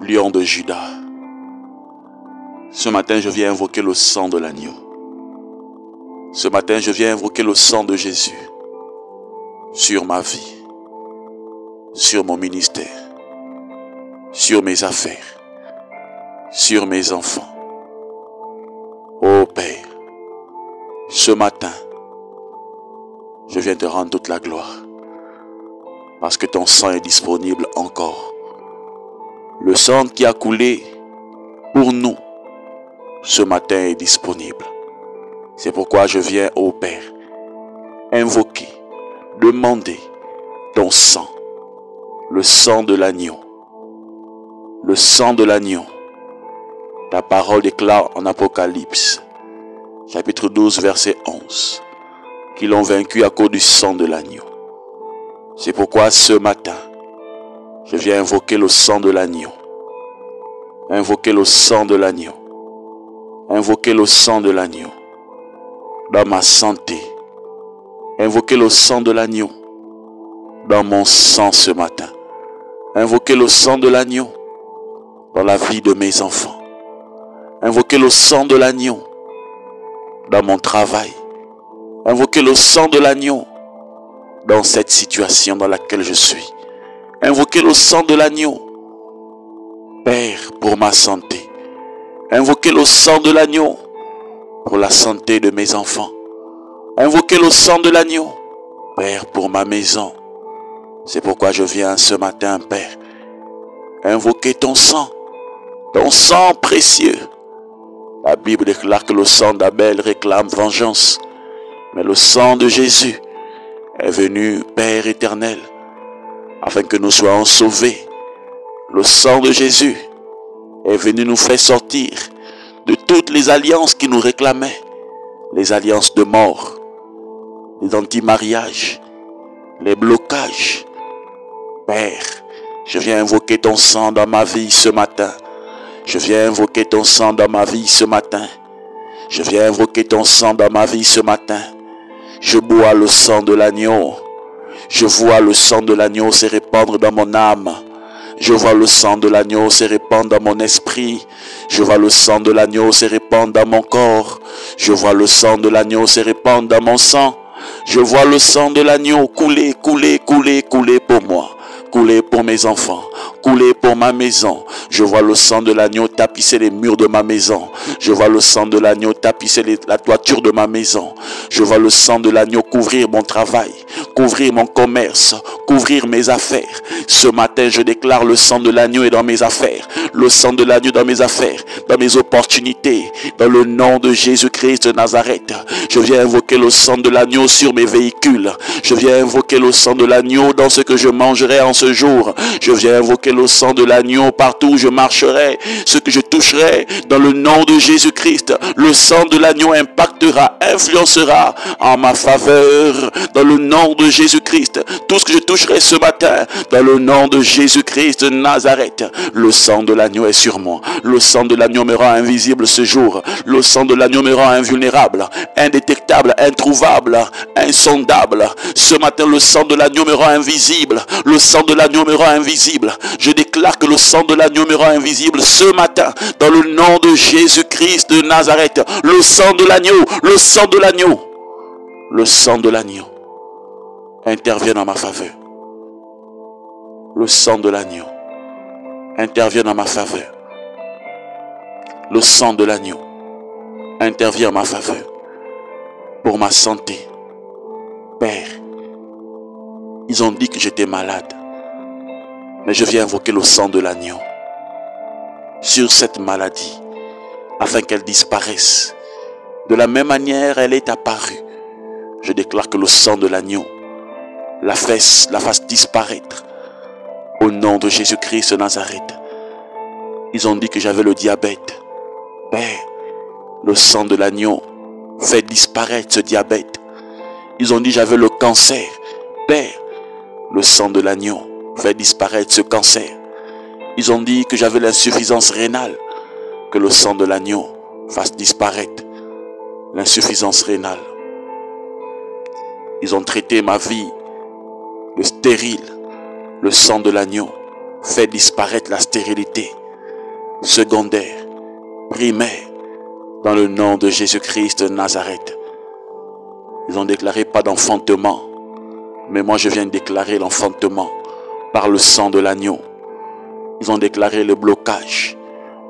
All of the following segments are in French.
Lion de Juda. Ce matin, je viens invoquer le sang de l'agneau. Ce matin, je viens invoquer le sang de Jésus sur ma vie, sur mon ministère, sur mes affaires, sur mes enfants. Ô Père, ce matin, je viens te rendre toute la gloire parce que ton sang est disponible encore. Le sang qui a coulé pour nous ce matin est disponible. C'est pourquoi je viens, ô Père, invoquer, demander ton sang, le sang de l'agneau. Le sang de l'agneau. Ta parole déclare en Apocalypse, chapitre 12, verset 11, qu'ils l'ont vaincu à cause du sang de l'agneau. C'est pourquoi ce matin, je viens invoquer le sang de l'agneau. Invoquer le sang de l'agneau. Invoquer le sang de l'agneau dans ma santé. Invoquer le sang de l'agneau dans mon sang ce matin. Invoquer le sang de l'agneau dans la vie de mes enfants. Invoquer le sang de l'agneau dans mon travail. Invoquer le sang de l'agneau dans cette situation dans laquelle je suis. Invoquer le sang de l'agneau, Père, pour ma santé. Invoquer le sang de l'agneau pour la santé de mes enfants. Invoquer le sang de l'agneau, Père, pour ma maison. C'est pourquoi je viens ce matin, Père, invoquer ton sang précieux. La Bible déclare que le sang d'Abel réclame vengeance, mais le sang de Jésus est venu, Père éternel, afin que nous soyons sauvés. Le sang de Jésus est venu nous faire sortir de toutes les alliances qui nous réclamaient, les alliances de mort, les anti-mariages, les blocages. Père, je viens invoquer ton sang dans ma vie ce matin. Je viens invoquer ton sang dans ma vie ce matin. Je viens invoquer ton sang dans ma vie ce matin. Je bois le sang de l'agneau. Je vois le sang de l'agneau se répandre dans mon âme. Je vois le sang de l'agneau se répandre dans mon esprit. Je vois le sang de l'agneau se répandre dans mon corps. Je vois le sang de l'agneau se répandre dans mon sang. Je vois le sang de l'agneau couler, couler, couler, couler pour moi. Couler pour mes enfants, couler pour ma maison. Je vois le sang de l'agneau tapisser les murs de ma maison. Je vois le sang de l'agneau tapisser la toiture de ma maison. Je vois le sang de l'agneau couvrir mon travail, couvrir mon commerce, couvrir mes affaires. Ce matin, je déclare le sang de l'agneau est dans mes affaires. Le sang de l'agneau dans mes affaires, dans mes opportunités. Dans le nom de Jésus-Christ de Nazareth, je viens invoquer le sang de l'agneau sur mes véhicules. Je viens invoquer le sang de l'agneau dans ce que je mangerai en ce jour. Je viens invoquer le sang de l'agneau partout où je marcherai, ce que je toucherai dans le nom de Jésus-Christ. Le sang de l'agneau impactera, influencera en ma faveur dans le nom de Jésus-Christ. Tout ce que je toucherai ce matin dans le nom de Jésus-Christ de Nazareth. Le sang de l'agneau est sur moi. Le sang de l'agneau me rend invisible ce jour. Le sang de l'agneau me rend invulnérable, indétectable, introuvable, insondable. Ce matin, le sang de l'agneau me rend invisible. Le sang de l'agneau me rend invisible. Je déclare que le sang de l'agneau me rend invisible ce matin dans le nom de Jésus-Christ de Nazareth. Le sang de l'agneau, le sang de l'agneau, le sang de l'agneau intervient dans ma faveur. Le sang de l'agneau intervient dans ma faveur. Le sang de l'agneau intervient en ma faveur pour ma santé. Père, ils ont dit que j'étais malade, mais je viens invoquer le sang de l'agneau sur cette maladie afin qu'elle disparaisse. De la même manière, elle est apparue. Je déclare que le sang de l'agneau la fasse disparaître au nom de Jésus-Christ de Nazareth. Ils ont dit que j'avais le diabète. Père, le sang de l'agneau fait disparaître ce diabète. Ils ont dit que j'avais le cancer. Père, le sang de l'agneau fait disparaître ce cancer. Ils ont dit que j'avais l'insuffisance rénale. Que le sang de l'agneau fasse disparaître l'insuffisance rénale. Ils ont traité ma vie de stérile. Le sang de l'agneau fait disparaître la stérilité. secondaire, primaire, dans le nom de Jésus-Christ de Nazareth. Ils ont déclaré pas d'enfantement, mais moi je viens de déclarer l'enfantement par le sang de l'agneau. Ils ont déclaré le blocage.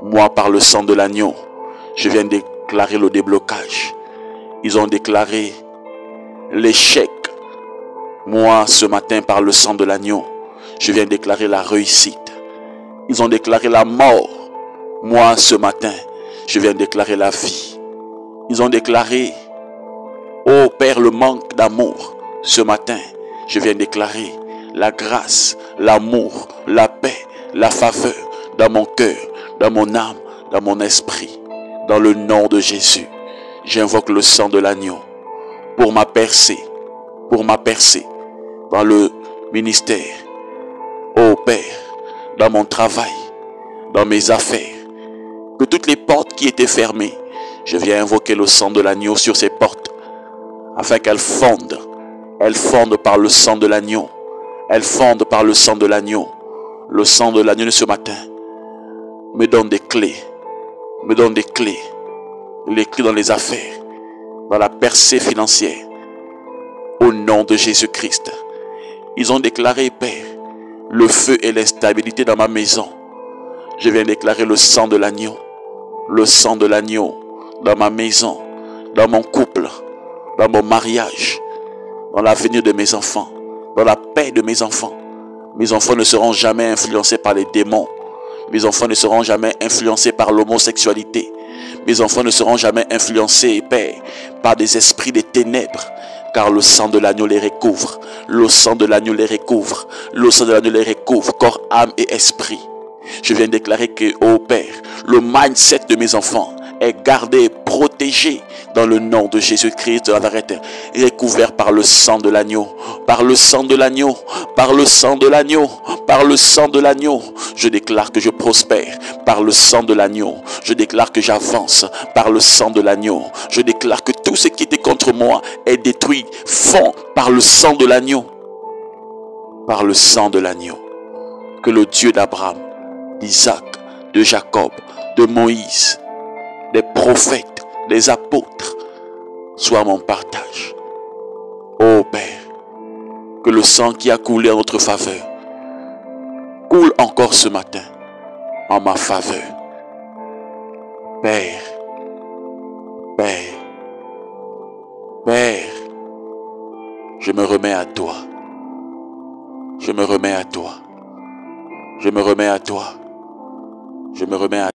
Moi, par le sang de l'agneau, je viens de déclarer le déblocage. Ils ont déclaré l'échec. Moi, ce matin, par le sang de l'agneau, je viens de déclarer la réussite. Ils ont déclaré la mort. Moi, ce matin, je viens de déclarer la vie. Ils ont déclaré, ô Père, le manque d'amour. Ce matin, je viens de déclarer la grâce, l'amour, la paix, la faveur dans mon cœur, dans mon âme, dans mon esprit. Dans le nom de Jésus, j'invoque le sang de l'agneau pour ma percée dans le ministère. Ô Père, dans mon travail, dans mes affaires, que toutes les portes qui étaient fermées, je viens invoquer le sang de l'agneau sur ces portes, afin qu'elles fondent par le sang de l'agneau, elles fondent par le sang de l'agneau. Le sang de l'agneau de ce matin me donne des clés, les clés dans les affaires, dans la percée financière, au nom de Jésus-Christ. Ils ont déclaré, Père, le feu et l'instabilité dans ma maison. Je viens déclarer le sang de l'agneau dans ma maison, dans mon couple, dans mon mariage, dans l'avenir de mes enfants, dans la paix de mes enfants. Mes enfants ne seront jamais influencés par les démons. Mes enfants ne seront jamais influencés par l'homosexualité. Mes enfants ne seront jamais influencés, Père, par des esprits des ténèbres. Car le sang de l'agneau les recouvre. Le sang de l'agneau les recouvre. Le sang de l'agneau les recouvre, corps, âme et esprit. Je viens déclarer que, ô Père, le mindset de mes enfants est gardé, protégé dans le nom de Jésus-Christ de Nazareth, recouvert par le sang de l'agneau, par le sang de l'agneau, par le sang de l'agneau, par le sang de l'agneau. Je déclare que je prospère par le sang de l'agneau. Je déclare que j'avance par le sang de l'agneau. Je déclare que tout ce qui était contre moi est détruit, fond par le sang de l'agneau. Par le sang de l'agneau. Que le Dieu d'Abraham, d'Isaac, de Jacob, de Moïse, des prophètes, des apôtres, soit mon partage. Ô Père, que le sang qui a coulé en notre faveur coule encore ce matin en ma faveur. Père, Père, Père, je me remets à toi. Je me remets à toi. Je me remets à toi. Je me remets à toi.